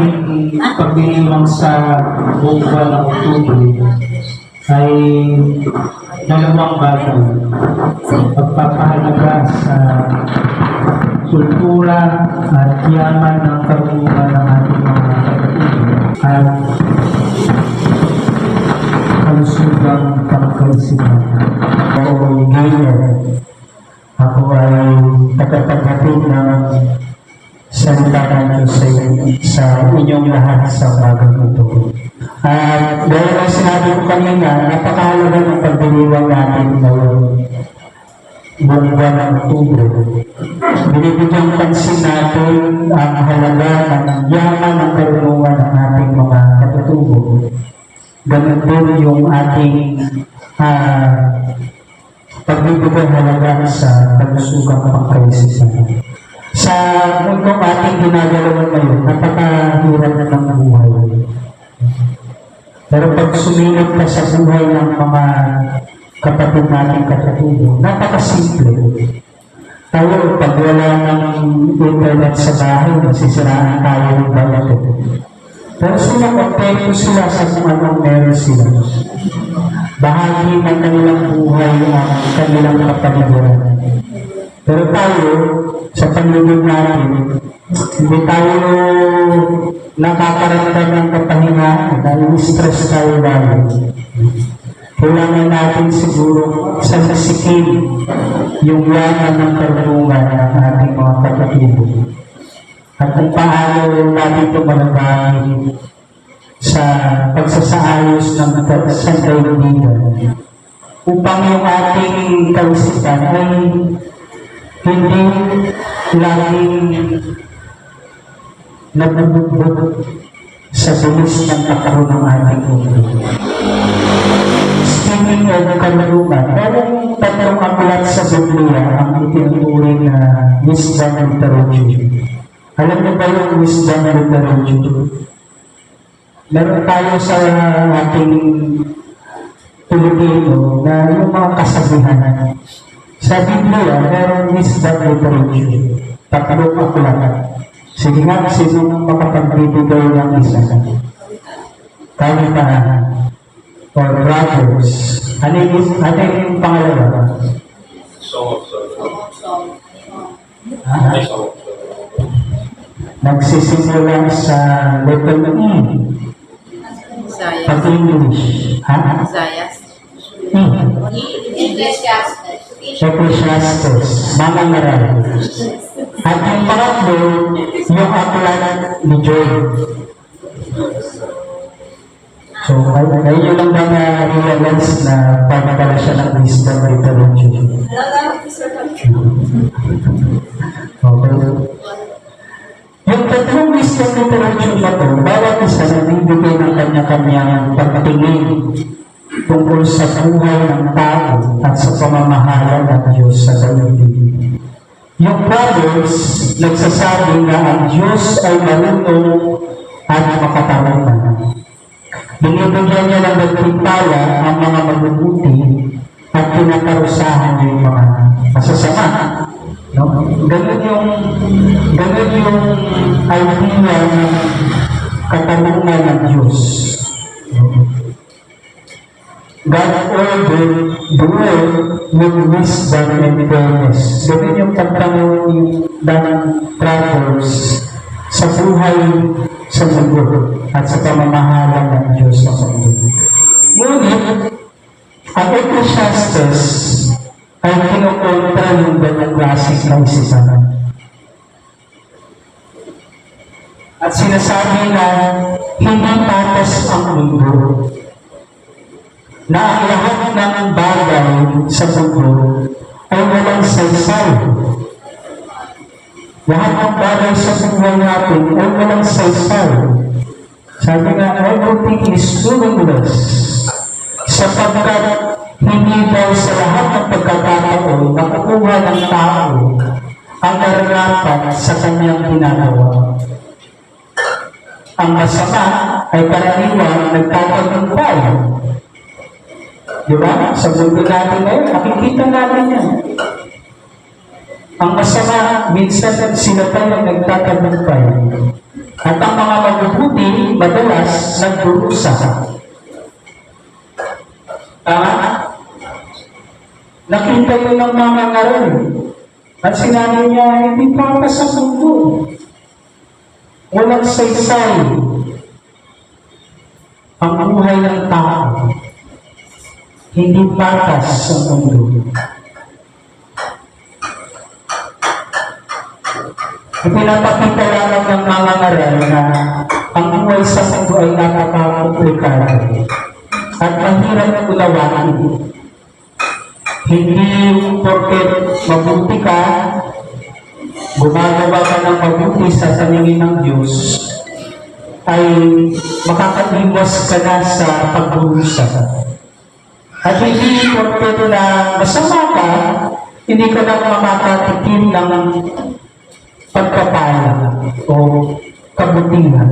ating pagdiriwang sa buong buwan ng Oktubre ay dalawang bagay. Pagpapahalaga sa kultura at yaman ng karunungan ng ating mga kapatid at kalusugang pangkalisipan. Ako ay gamer. Ako ay tagapaghatid ng salita ng Diyos sa inyong lahat sa bagong ito. At dahil ang sinabi ko kanina, napakahalaga ng pagdiriwang natin ngayon buong buwan ng Oktubre. Binibigyan pansin natin ang halaga ng yaman ng karunungan ng ating mga katutubo. Ganun din yung ating pagbibigay halaga sa kalusugang pangkaisisan. Sa mundong ating ginagalawan ngayon, napakahirap na ng buhay. Pero pag sumilip ka sa buhay ng mga kapatid natin katutubo, napakasimple. Tayo, pag wala ng internet sa bahay, nasisiraan tayo ng balat. Pero sila, kontento sila sa kung anong meron sila. Bahagi ng kanilang buhay ang kanilang kapaligiran. Pero tayo, sa paligid natin, hindi tayo nakakaramdam ng kapahingaan dahil stress tayo lalo. Kailangan natin siguro sa nasikin yung yaman ng karunungan ng ating mga kapatibo. At kung paano natin ito malabangin sa pagsasaayos ng kaibigan upang yung ating kaisipan ay hindi laging nabubugbog sa bilis ng pagkaroon ng ating mundo. Speaking of kaluluman, merong tatlong aklat sa Biblia ang itinuturing na wisdom literature. Alam niyo ba yung wisdom literature? Meron tayo sa ating Pilipino na yung mga kasabihan. Sa Biblia, merong wisdom literature. Tatlong aklat. Sige nga, sino makapagbibigay ng isa? Kami pa, or brothers. Ano yung pangalawa? Song. Nagsisimula sa letter E. Pag-English. Ecclesiastes. Mga ngaral. At yung pangatlo, yung aklat ni Job. So, ayun yung lang ba na-realize na pagkakala siya ng wisdom literature. Okay. Yung tatlong wisdom literature na ito, bawat isa na nagbibigay ng kanya-kanyang pagtingin tungkol sa buhay ng tao at sa pamamahala ng Diyos sa daigdig. Yung Proverbs, nagsasabi na ang Diyos ay marunong at makatarangan. Binibigyan niya ng nagtimpala ang mga mabubuti at pinakarusahan niya yung mga masasama. No? Ganun yung idea ng katanungan ng Diyos. God ordered the world with wisdom and fairness. Ganun yung pagtanong ng Proverbs sa buhay sa mundo at sa pamamahala ng Diyos sa mundo. Ngunit, ang Ecclesiastes ay kinukontra yung ganang klaseng kaisipan. At sinasabi na hindi patas ang mundo, na ang lahat ng bagay sa mundo ay walang saysay. Lahat ng bagay sa buhay natin ay walang saysay. Sabi nga, everything is meaningless. Sapagkat hindi daw sa lahat ng pagkakataon nakukuha ng tao ang nararapat sa kanyang ginagawa. Ang masama ay karaniwan nagtatagumpay. Diba? Sa mundo natin ngayon, nakikita natin yan. Ang masama, minsan sila tayo nagtatagumpay. At ang mga mabubuti, madalas nagdurusa. Nakita yun ng mga ngayon. At sinabi niya, hindi para sa mundo. Walang saysay ang buhay ng tao. Hindi patas sa mundo. Ipinapakita lamang ng mga ngaral na ang buhay sa mundo ay napaka-komplikado at mahirap unawain. Hindi porket mabuti ka, gumagawa ka ng mabuti sa paningin ng Diyos, ay makakaiwas ka na sa pagburusa. At hindi porket na masama ka, hindi ka na makakatikim ng pagpapala o kabutihan.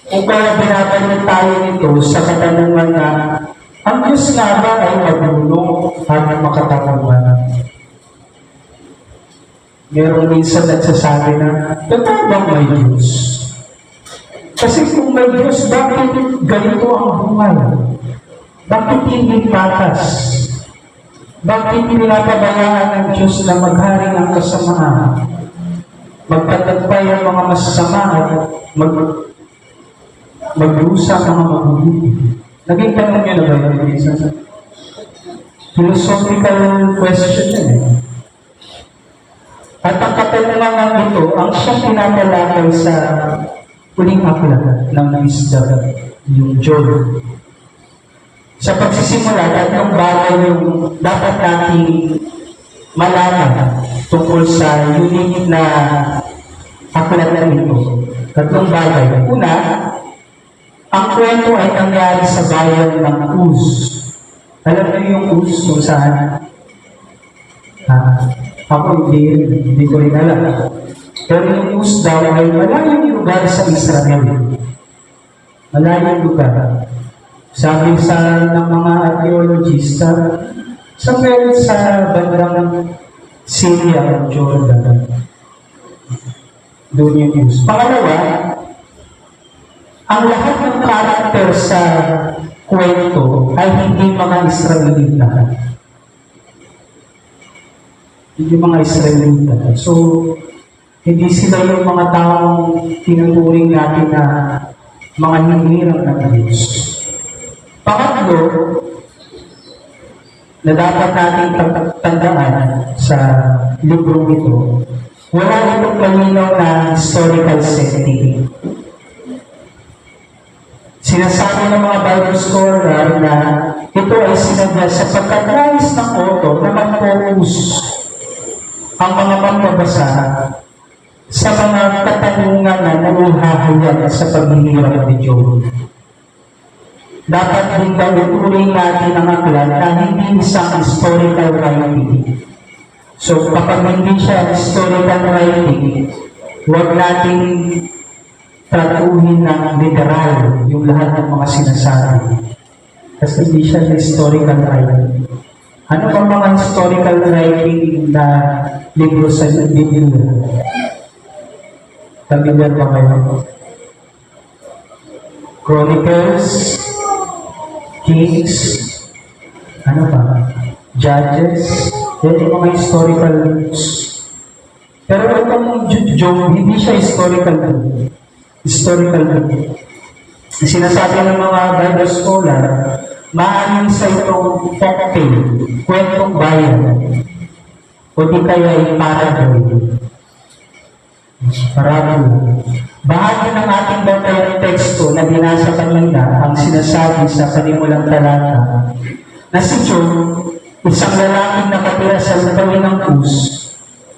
Kung kaya binabalik tayo nito sa katanungan na ang Diyos nga ba ay marunong at makatapangan? Merong minsan nagsasabi na, totoo bang may Diyos? Kasi kung may Diyos, bakit ganito ang buhay? Bakit hindi patas? Bakit pinapabayaan ng Diyos na maghari ng kasamaan? Magtatagpay ang mga masasama at magdusa ang mga mabubuti. Naging tanong niyo na ba yung isa? Philosophical question yun eh. At ang katanungan ito, ang siyang pinatalakay sa huling aklat ng isda, yung Job. Sa pagsisimula, tatlong bagay yung dapat nating malaman tungkol sa unique na aklat na ito. Tatlong bagay. Una, ang kwento ay nangyari sa bayan ng Uz. Alam niyo yung Uz kung saan? Ako hindi ko rin alam. Pero yung Uz daw ay malayong lugar sa Israel. Malayong lugar. Sabi sa ng mga archaeologista, sa bandang Syria o Jordan. Doon yung Uz. Pangalawa, ang lahat ng karakter sa kwento ay hindi mga Israelita. Hindi mga Israelita. So, hindi sila yung mga taong tinuturing natin na mga hinirang ng Diyos. Pangatlo, na dapat natin tandaan sa libro ito, wala itong malinaw na historical setting. Sinasabi ng mga Bible scholar na ito ay sinadya sa pagkakais ng author na mag-focus ang mga magbabasa sa mga katanungan na nanghahayag sa paghihirap ni Job. Dapat din daw ituloy natin ang aklat na hindi isang historical writing. So kapag hindi siya historical writing, huwag natin tratuhin ng literal yung lahat ng mga sinasabi. Kasi hindi siya historical writing. Ano bang mga historical writing na libro sa Biblia? Familiar ba kayo? Chronicles, Kings, ano ba? Judges, yan yung mga historical books. Pero itong Job, hindi siya historical book. Historical book. Sinasabi ng mga Bible scholar, maaaring sa itong folktale, kwentong bayan, o di kaya ay parable. Bahagi ng ating batayang teksto na binasa kanina ang sinasabi sa panimulang talata na si Job, isang lalaking nakatira sa lupawin ng Uz,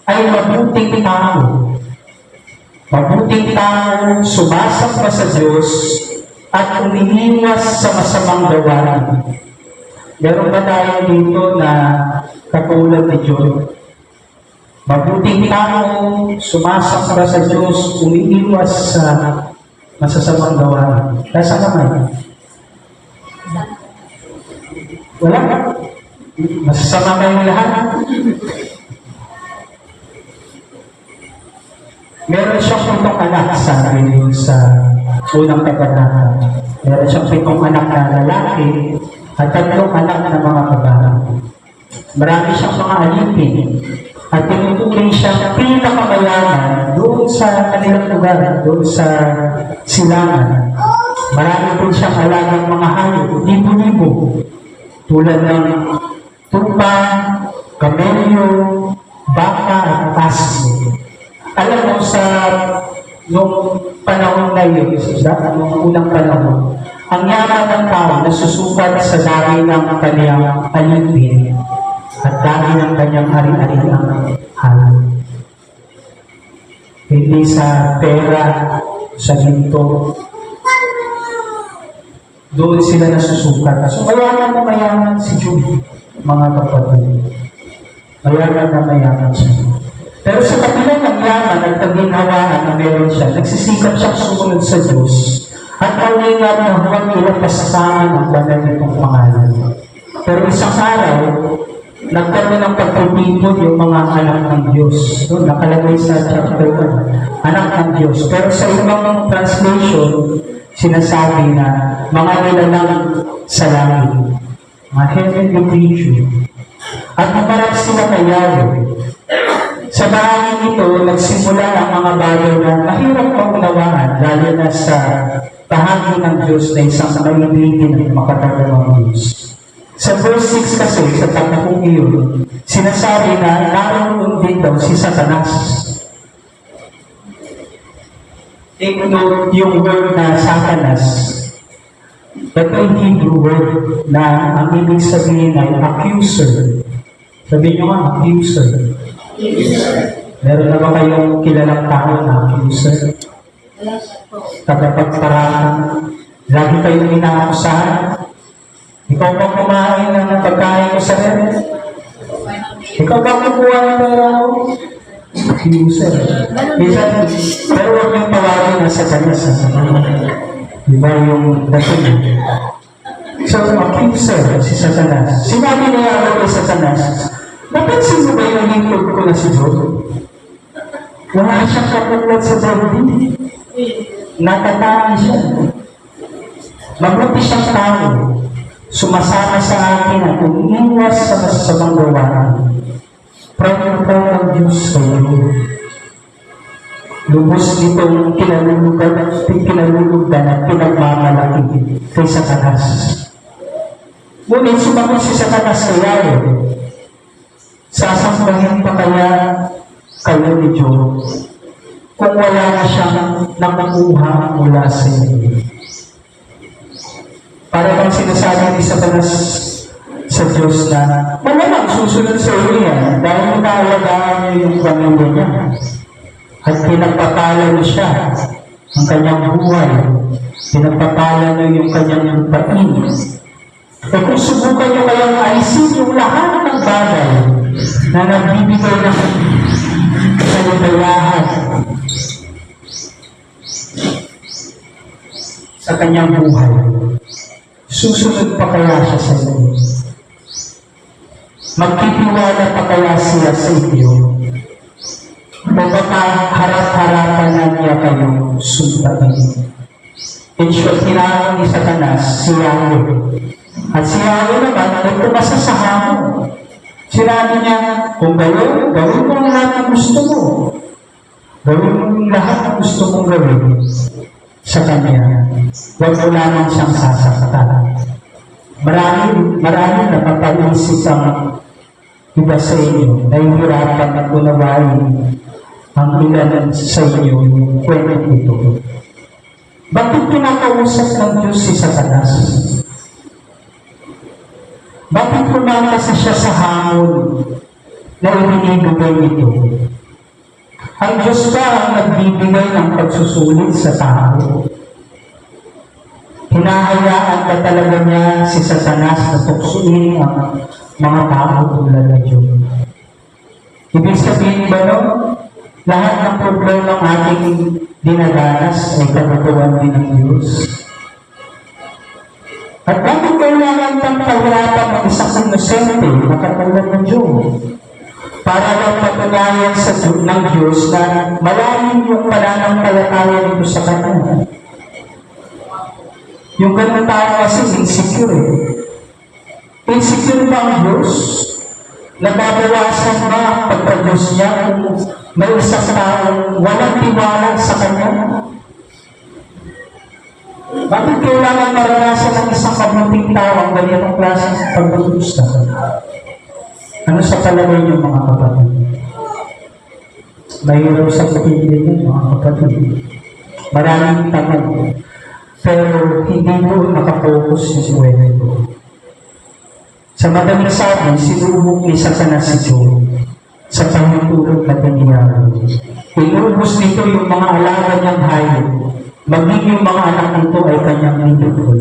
ay mabuting tao. Mabuting tao, sumasamba sa Diyos at umiiwas sa masamang gawain. Meron ba tayo dito na katulad ni Job? Mabuting tao, sumasamba sa Diyos, umiiwas sa masasamang gawain. Nasa naman? Wala? Masasama kayong lahat? Meron siyang 7 anak, sabi niyo sa unang kabanata. Meron siyang 7 anak na lalaki at 3 anak na mga babae. Marami siyang mga alipin at tinutukoy siyang pinakamayaman doon sa kanilang lugar, doon sa silangan. Marami din siyang alagang mga hayop, libo-libo, tulad ng tupa, kamelyo, baka at aso. Alam mo, sa noong panahon na yun, noong unang panahon, ang yaman ng tao nasusukat sa dami ng kanyang alipin at dami ng kanyang ari-ariang halal. Hindi sa pera, sa ginto, doon sila nasusukat. So, mayaman na mayaman si Jude, mga kapatid. Mayaman na mayaman siya. Pero sa kabila ng yaman at kaginhawaan na meron siya, nagsisikap siyang sumunod sa Diyos at pangingap na huwag ilapasahan ang banal nitong pangalan. Pero isang araw, nagkaroon ng pagpupipod yung mga anak ng Diyos. Doon, nakalagay sa chapter 1, anak ng Diyos. Pero sa ibang translation, sinasabi na mga nilalang sa langit, mga heavenly creature. At namarap sila kay Yahweh. Sa bahaging ito, nagsimula ang mga bagay na mahirap maunawaan, lalo na sa bahagi ng Diyos na isang maibigin at makatagawang Diyos. Sa verse 6 kasi, sa takahong iyon, sinasabi na naroon din daw si Satanas. Take note yung word na Satanas. Ito ay Hebrew word na ang ibig sabihin ay accuser. Sabihin nyo nga, accuser. Meron na ba kayong kilalang tao na accuser? Tagapagparatan. Lagi kayong inaakusahan. Ikaw ba kumain ng pagkain ko sa rin? Ikaw ba kukuha ng pera ko? Accuser. Pero huwag yung tawagin na Satanas. Diba yung dating? So, accuser si Satanas. Sinabi niya ako kay Satanas, napansin mo ba yung lingkod ko na si Job? Wala siyang katulad sa David. Natataan siya. Mabuti siyang tao. Sumasama sa akin at umiiwas sa masasamang gawain. Proud ng Diyos kayo. Lubos nitong kinalulugan at pinagmamalaki kay Satanas. Ngunit sumagot si Satanas kay Yahweh. Sasambahin pa kaya kayo ni Job kung wala na siyang nakukuha mula sa inyo? Para bang sinasabi ni Satanas sa Diyos na malamang susunod sa iyo yan dahil nakalagaan niyo yung Panginoon niya at pinagpapala niyo siya ang kanyang buhay, pinagpapala niyo yung kanyang lupain. E kung subukan niyo kayang alisin yung lahat ng bagay na nagbibigay ng kaligayahan sa kanyang buhay, susunod pa kaya siya sa inyo? Magtitiwala pa kaya siya sa inyo? O baka harap-harapan na niya kayo sundatin? In short, hinahon ni Satanas si Yahweh. At si Yahweh naman ay tumasa sa hamon. Sinabi niya, kung gawin mo ang lahat ng gusto mo. Gawin mo lahat ng gusto mong gawin sa Kanya. Huwag mo lamang siyang sasaktan. Marami na papaisip ang iba sa inyo na hihirapan at unawain ang ilan sa inyo yung kwento ito. Bakit pinakausap ng Diyos si Satanas? Bakit pumakasa siya sa hamon na ibinibigay nito? Ang Diyos ba ang nagbibigay ng pagsusulit sa tao? Hinahayaan ba talaga niya si Satanas na tuksuin ang mga tao tulad na Diyos? Ibig sabihin ba no? Lahat ng problema ng ating dinadanas ay kagagawan din ng Diyos. At bakit kailangan pang pahirapan ng isang inosente na katulad ng Diyos? para lang patunayan sa ng Diyos na malalim yung pananampalataya nito sa Kanya. Yung ganun tao kasi insecure eh. Insecure ba ang Diyos? Nababawasan ba ang pagka-Diyos niya kung may isang tao walang tiwala sa Kanya? Bakit kailangan maranasan ng isang mabuting tao ang ganitong klase ng pagdudusa? Ano sa palagay niyo mga kapatid? Mahirap sa kapatid niyo mga kapatid. Maraming tamad. Pero hindi mo nakapokus yung buhay ko. Sa madaling sabi, sinubok ni Satanas si Job sa pangitulog na nangyari. Inubos nito yung mga alaga niyang hayop, maging yung mga anak nito ay kanyang nilipol.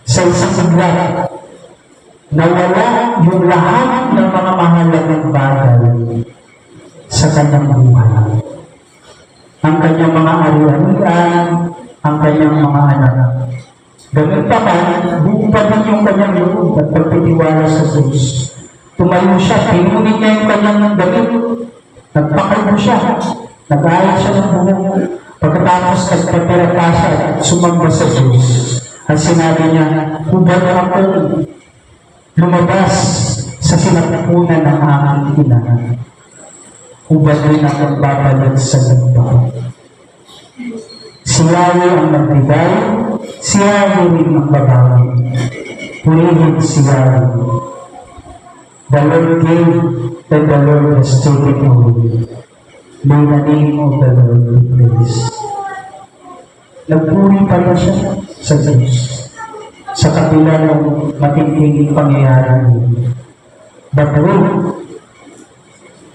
Sa isang bigla, nawala yung lahat ng mga mahalagang bagay sa kanyang buhay. Ang kanyang mga ari-arian, ang kanyang mga anak. Ganun pa man, buong pa rin yung kanyang loob at pagtitiwala sa Diyos. Tumayo siya, pinunin niya yung kanyang damit, nagpakalbo siya, nag-ayos siya ng buhok. Pagkatapos nagpapirata siya at sumamba sa Diyos. At sinabi niya, hubad ako lumabas sa sinapupunan ng aking ina. Hubad rin akong babalik sa lupa. Si Yahweh ang nagbigay, si Yahweh rin ang babawi. Purihin si Yahweh. The Lord gave, and the Lord has taken away. May the name of the Lord be praised. Nagpuri pala siya sa Diyos sa kabila ng matinding pangyayari. But wait,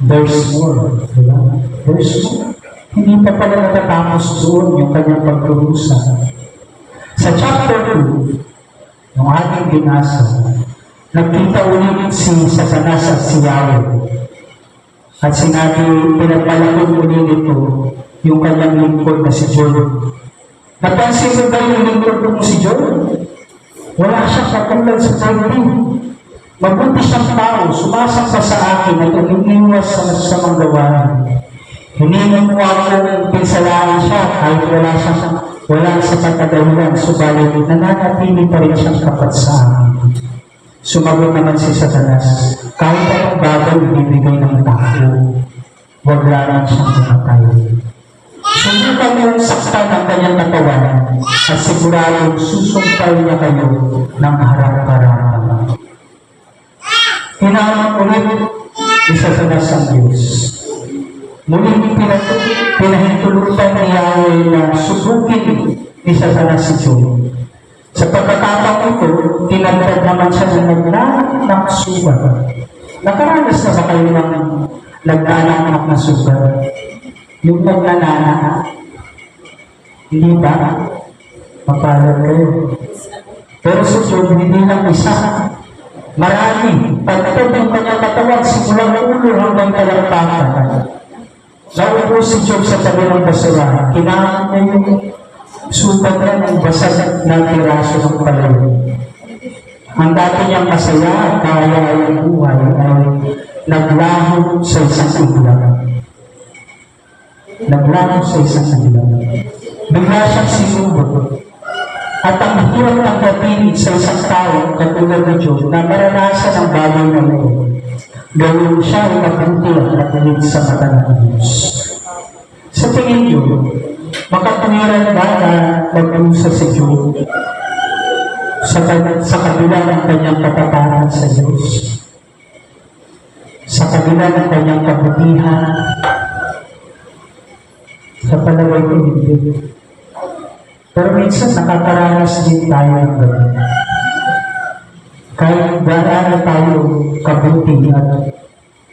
there's more. Diba? There's more. Hindi pa pala natatapos doon yung kanyang pagkurusa. Sa chapter 2, ng ating binasa, nagkita ulit si Satanas at si Yahweh. At sinabi, pinagpalakon ulit ito yung kanyang lingkod na si Job. Napansin mo ba yung lingkod mo si Job? Wala siya katulad sa daigdig. Mabuti siyang tao, sumasamba sa akin at uminiwas sa masamang gawain. Hindi mo ako pinsalain siya kahit wala sa katagalan, subalit nananatili pa rin siyang kapat sa akin. Sumagot naman si Satanas, kahit anong bagay ibibigay ng tao, wag lang siyang mamatay. Subukan yung saktan ng kanyang katawan at siguradong susumpay niya kayo ng harap-harap. Hinanap ulit ni Satanas ang Diyos. Muling pinahintulutan ni Yahweh na subukin ni Satanas si Job. Sa pagkakataon ito, tinagdag naman siya ng nagnanak na sugat. Nakaranas na ba kayo ng nagnanak na sugat? Yung nagnananak, hindi ba? Mapalad kayo. Pero si Job, hindi lang isa. Marami. Pagtod ng kanyang katawan, simulang ulo hanggang talampakan. Naupo si Job sa tabi ng basura. Kinahan niya yung sugat na ng basag na piraso ng palayo. Ang dati niyang masaya at kaya-ayang buhay ay naglaho sa isang iglang. Naglaho sa isang iglang. Bigla siyang sinubot. At ang hirap ng kapinig sa isang tao katulad ni Job na maranasan ang bagay na noon. Gawin siya ay mabuti at nakulit sa mata ng Diyos. Sa tingin niyo, makatuwiran ba na mag-usa si Job sa kabila ng kanyang katataran sa Diyos? Sa kabila ng kanyang kabutihan? Sa palagay ko hindi. Pero minsan nakakaranas din tayo ng ganun. Kahit gaano tayo kabuti at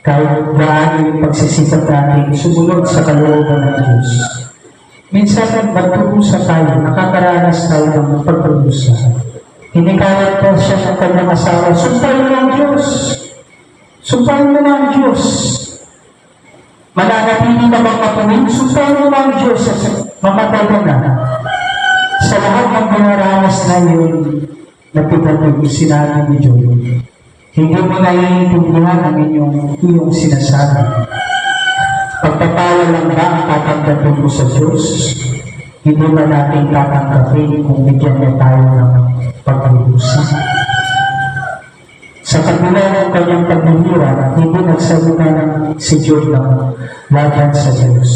kahit gaano yung pagsisikap natin sumunod sa kalooban ng Diyos. Minsan magturusa tayo, nakakaranas tayo ng pagturusa. Hinikayat po siya ng kanyang asawa, sumpahin mo ang Diyos. Sumpahin mo ang Diyos. Mananatili ka bang matuwid? Sumpahin mo ang Diyos at mamatay ka na. Sa lahat ng pinaranas na yun, napipatid sinabi ni Job, Hindi mo naiintindihan ang iyong sinasabi. Pagpapala lang ba ang tatanggapin mo sa Diyos? Hindi ba natin tatanggapin kung bigyan niya tayo ng pag-iusap? Sa kabila ng kanyang paghihirap, hindi nagsalita ng si Jordan laban sa Diyos.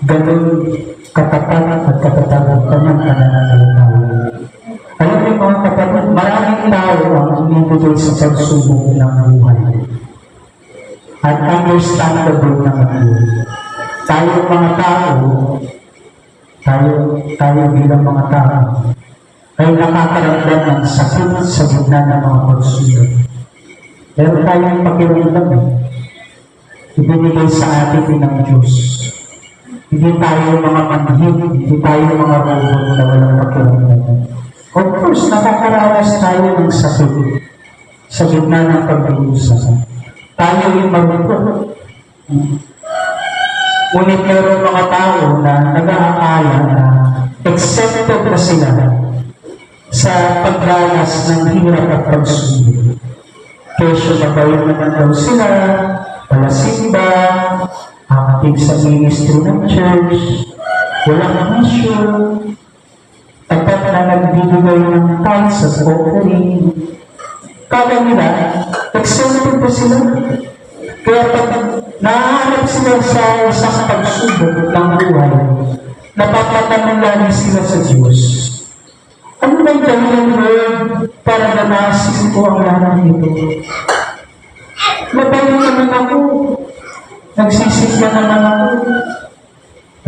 Ganun katapat at katapat ang kanyang pananalaligaya. Alam niyo mga kapatid, maraming tao ang umibigay sa pagsubok ng buhay. At understandable naman yun. Tayo mga tao, tayo bilang mga tao, ay nakakaramdam ng sakit sa gitna ng mga pagsubok. Pero tayong pakiramdam, ibinigay sa atin ng Diyos. Hindi tayo mga manhid, hindi tayo mga robot na walang pakiramdam. Of course, nakakaranas tayo ng sakit sa gitna ng pag-iusap. Tayo yung marupok. Ngunit meron mga tao na nag-aakala na accepted na sila sa pagdanas ng hirap at pagsubok. Kesyo magayon naman daw sila, palasimba, active sa ministry ng church, walang issue, tapat na nagbibigay ng tithes at offering. Kala nila, accepted pa sila. Kaya pag nahanap sila sa isang pagsubok ng buhay, napapatanong lagi sila sa Diyos. Ano bang dahilan, Lord, para danasin ko ang lahat nito? Mabalik naman ako. Nagsisigla naman ako.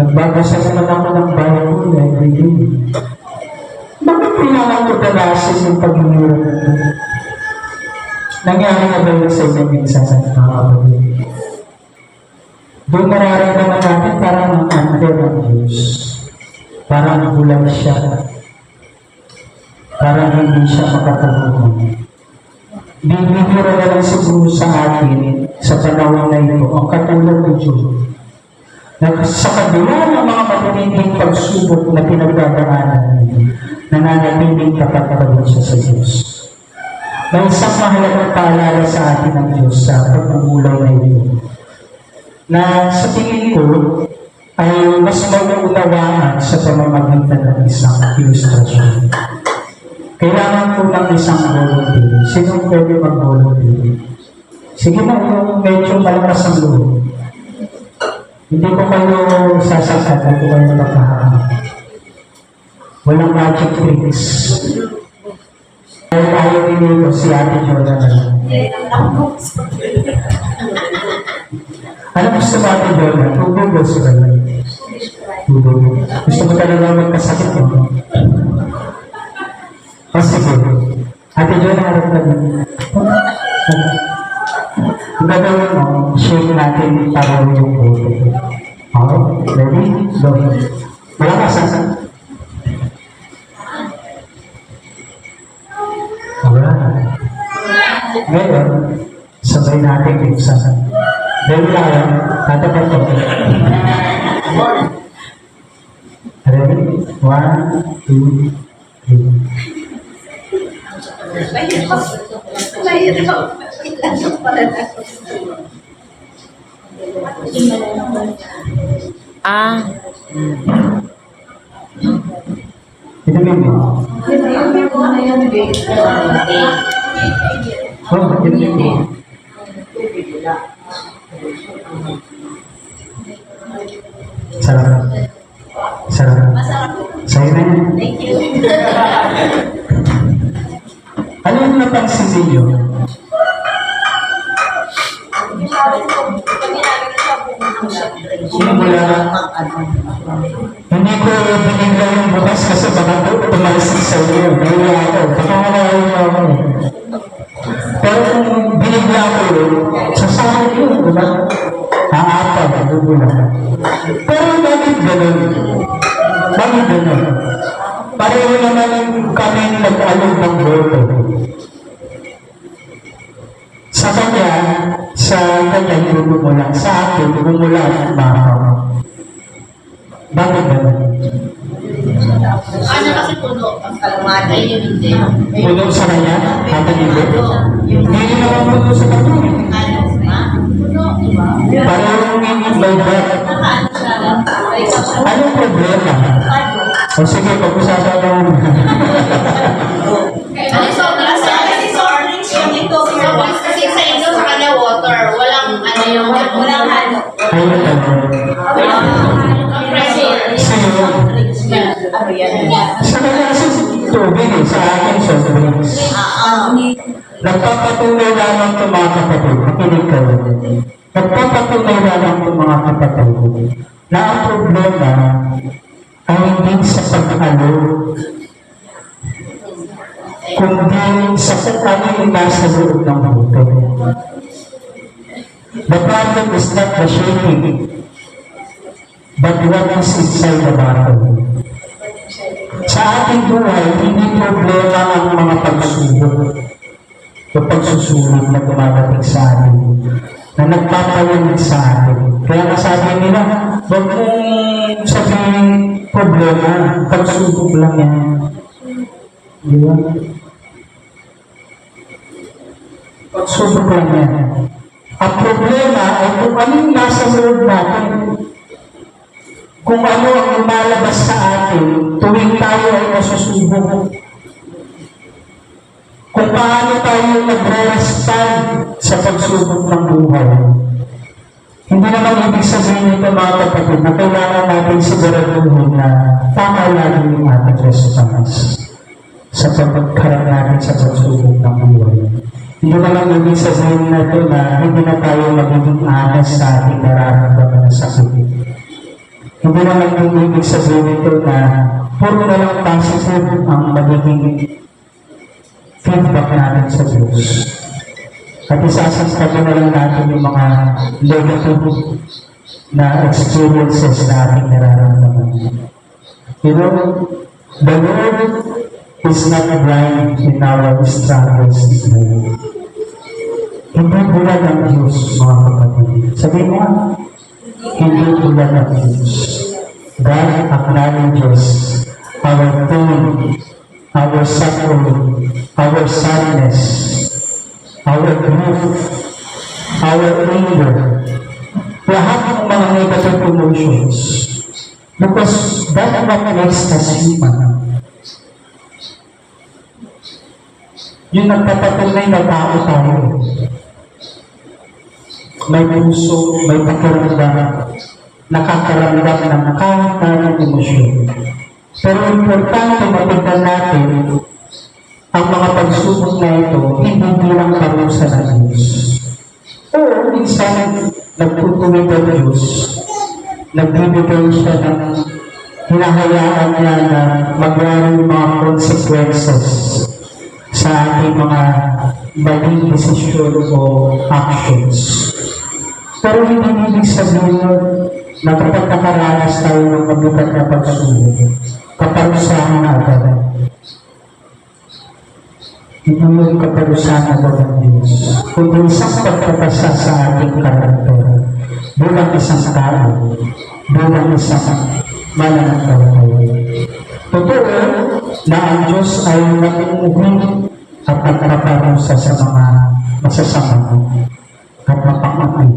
Nagbabasa naman ako ng Bible every day. Bakit kailangan ko danasin yung paghihirap nito? Nangyari na ba yun sa inyo minsan sa mga kapatid? Doon mararamdaman natin parang ang under ng Diyos. Parang bulag siya. Parang hindi siya makatulungan. Bibihira na lang siguro sa atin sa panahon na ito ang katulad ng Diyos. Sa kabila ng mga matinding pagsubok na pinagdadaanan, nananatiling tapat pa rin siya sa Diyos. May isang mahalagang paalala sa atin ng Diyos sa pagmumulay na ito, na sa tingin ko ay mas mauunawaan sa pamamagitan ng isang ilustrasyon. Kailangan ko ng isang volunteer. Sino pwede mag-volunteer? Sige na, yung medyo malakas ang loob. Hindi ko kayo sasaktan kung kayo nakahahan. Walang magic tricks. Ayaw din ito si Ate Jordan. Ano gusto mo, Ate Jordan? Tubog o sugal? Tubog. Gusto mo talaga magkasakit mo? O sige. Ate Jordan, harap na din. Ang gagawin mo, shake natin para yung photo. Okay, ready? Go. Malakas ha? Alright. Ngayon, sabay natin yung sasa. Ready tayo? Tatapat ko. Ready? 1, 2, 3. Inumin mo. Oh, inumin mo. Sarap. Sarap. Sa'yo na yan. Thank you. Ano yung napansin ninyo? Simula, hindi ko binigla yung bukas kasi baka tumalisik sa iyo. Nahiya ako. Pakakalayo ako. Pero kung binigla ko yun, sasakit yun, diba? Aapa, bubula. Pero bakit ganun? Bakit ganun? Pareho naman kami nag-alog ng boto. Sa kanya yung bumula. Sa akin, bumula at makaw. Bakit ba? Ano kasi puno? Mas kalmado yun, hindi. Puno sa kanya, hata dito. Hindi naman puno sa kanya. Parang may back. Anong problema? O sige, pag-usapan mo. Kasi sa inyo, sa kanya water. Walang ano yung walang halo. Ayun ano. Sa kanya kasi tubig eh, sa akin soft drinks. Nagpapatunay lamang itong mga kapatid. Makinig kayo. Nagpapatunay lamang itong mga kapatid na ang problema ay hindi sa pag-alo, kundi sa kung ano yung nasa loob ng buto. The problem is not the shaking, but what is inside the bottle. Sa ating buhay, hindi problema ang mga pagsubok o pagsusulit na dumadating sa atin, na nagpapayanig sa atin. Kaya nasabi nila, huwag mong sabihin problema, pagsubok lang yan. Di ba? Pagsubok lang yan. Ang problema ay kung anong nasa loob natin, kung ano ang lumalabas sa atin tuwing tayo ay masusubok. Kung paano tayo nagre-respond sa pagsubok ng buhay. Hindi naman ibig sabihin ito mga kapatid na kailangan natin siguraduhin na tama lagi yung ating response sa pagkarang natin sa pagsubok ng buhay. Hindi naman ibig sabihin na ito na hindi na tayo magiging honest sa ating nararamdaman na sakit. Hindi naman yung ibig sabihin ito na puro na lang positive ang magiging feedback natin sa Diyos. At isasasabi na lang natin yung mga negative na experiences na ating nararamdaman. You know, the Lord is not blind in our struggles in life. Hindi bulag ang Diyos, mga kapatid. Sabihin mo, hindi bulag ang Diyos. God acknowledges our pain, our suffering, our sadness, our grief, our anger, lahat ng mga negative emotions. Because that what makes us human. Yung nagpapatunay na tao tayo. May puso, may pakiramdam, nakakaramdam ng kahit anong emosyon. Pero importante matignan natin ang mga pagsubok na ito hindi bilang parusa ng Diyos. O minsan nagtutuwid ang Diyos, nagbibigay siya ng hinahayaan niya na magwaring mga consequences sa ating mga maling desisyon o actions. Pero hindi ibig sabihin na kapag nakaranas tayo ng mabigat na pagsubok, kaparusahan na agad. Hindi yung kaparusahan agad ng Diyos, kundi isang pagkatasa sa ating karakter bilang isang tao, bilang isang mananampalataya. Totoo na ang Diyos ay nag-uuwi at nagpaparusa sa mga masasama at mapakapin.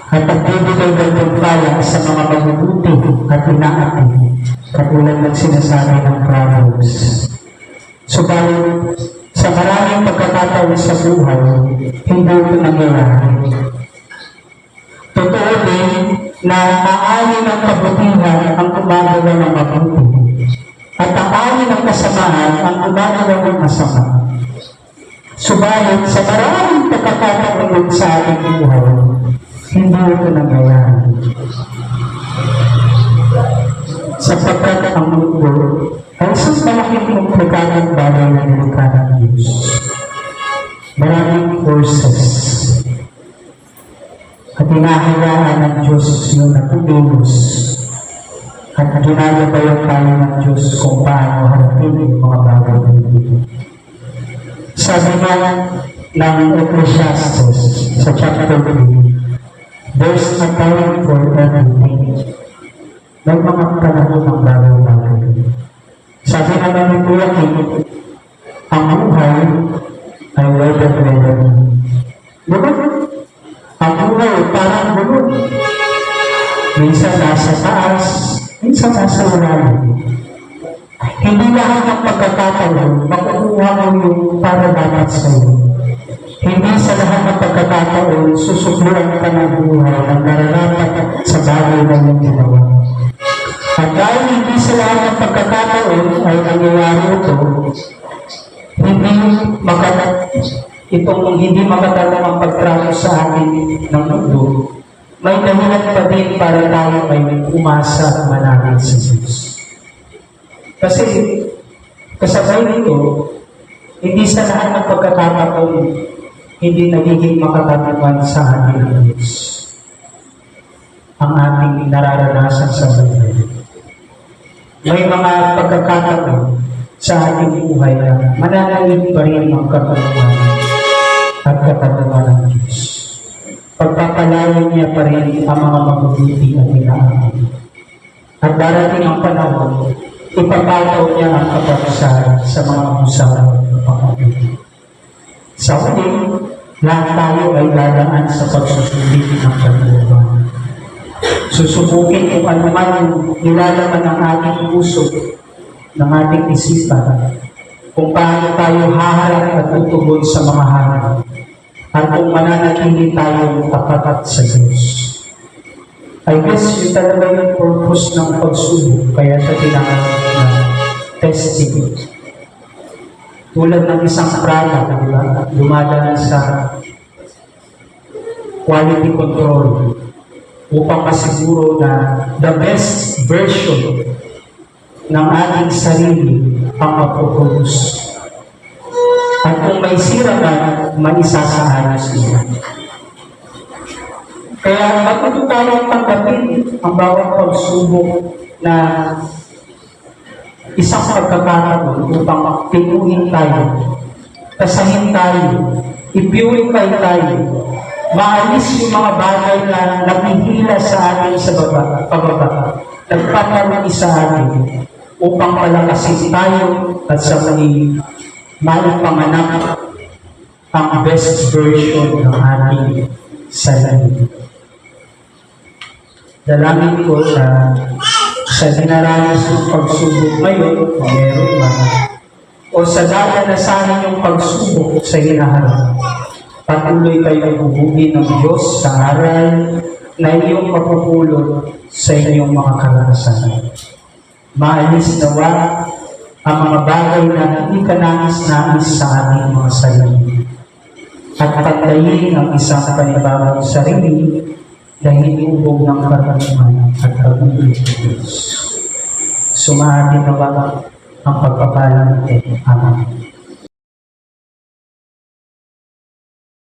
At nagbibigay ng pagpala sa mga mabubuti at inaatin, katulad ng sinasabi ng Proverbs. Subalit, sa maraming pagkakataon sa buhay, hindi ito nangyayari. Totoo din na aani ng kabutihan ang gumagawa ng mabuti at aani ng kasamaan ang gumagawa ng masama. Subalit, sa maraming pagkakataon sa ating buhay, hindi ito nangyayari. Sapagkat ang mundo ay isang malaking komplikadong bagay na nilikha ng Diyos. Maraming forces at hinahayaan ng Diyos yun na tumilos at ginagabayan tayo ng Diyos kung paano harapin yung mga bagay na ito. Sabi nga ng Ecclesiastes sa chapter 3, there's a time for everything. May mga panahon ng bagay-bagay. Sabi nga namin ni Kuya Kim, ang buhay ay weather. Bulog. Ang buhay parang bulog. Minsan nasa taas, minsan nasa ilalim. Hindi lahat ng pagkakataon makukuha mo yung para dapat sa'yo. Hindi sa lahat ng pagkakataon susukluan ka ng buhay ng nararapat sa bagay na yung ginawa. At dahil hindi sa lahat ng pagkakataon ay nangyayari hindi makatanong ang pagtrato sa atin ng mundo, may dahilan pa din para tayo ay umasa at manalangin sa Diyos. Kasi kasabay nito, hindi sa lahat ng pagkakataon hindi nagiging makatatapan sa atin ng Diyos ang ating nararanasan sa buhay. May mga pagkakataon sa ating buhay na mananalig pa rin ang katanungan at katanungan ng Diyos. Pagpapalayan niya pa rin ang mga mabubuti at inaamin. At darating ang panahon, ipapataw niya ang kaparusahan sa mga usapan ng pangabili. Sa huli, lahat tayo ay dadaan sa pagsusubik ng kalooban. Susubukin kung ano man yung nilalaman ng ating puso, ng ating isipan, kung paano tayo haharap at tutugon sa mga harap, at kung mananatili tayo tapat sa Diyos. I guess yun talaga yung purpose ng pagsubok, kaya siya tinatawag na testing. Tulad ng isang product, dumadaan sa quality control upang masiguro na the best version ng ating sarili ang mapoproduce. At kung may sira man, maisasaayos niya. Kaya matuto tayong tanggapin ang bawat pagsubok na isang pagkakataon upang pinuhin tayo, kasahin tayo, i-purify tayo, maalis yung mga bagay na naghihila sa atin sa pababa, nagpaparami sa atin upang palakasin tayo at sa maipanganak ang best version ng ating sarili. Dalangin ko sa dinaranas ng pagsubok ngayon, kung meron man, o sa dadanasahan yung pagsubok sa hinaharap, patuloy kayong hubugin ng Diyos sa aral na iyong mapupulot sa inyong mga karanasan. Maalis nawa ang mga bagay na hindi ka nais sa ating mga sarili. At patayin ang isang panibagong sarili na hinubog ng katanungan at pag-ibig ng Diyos. Sumaatin nawa ang pagpapalang ito. Amen.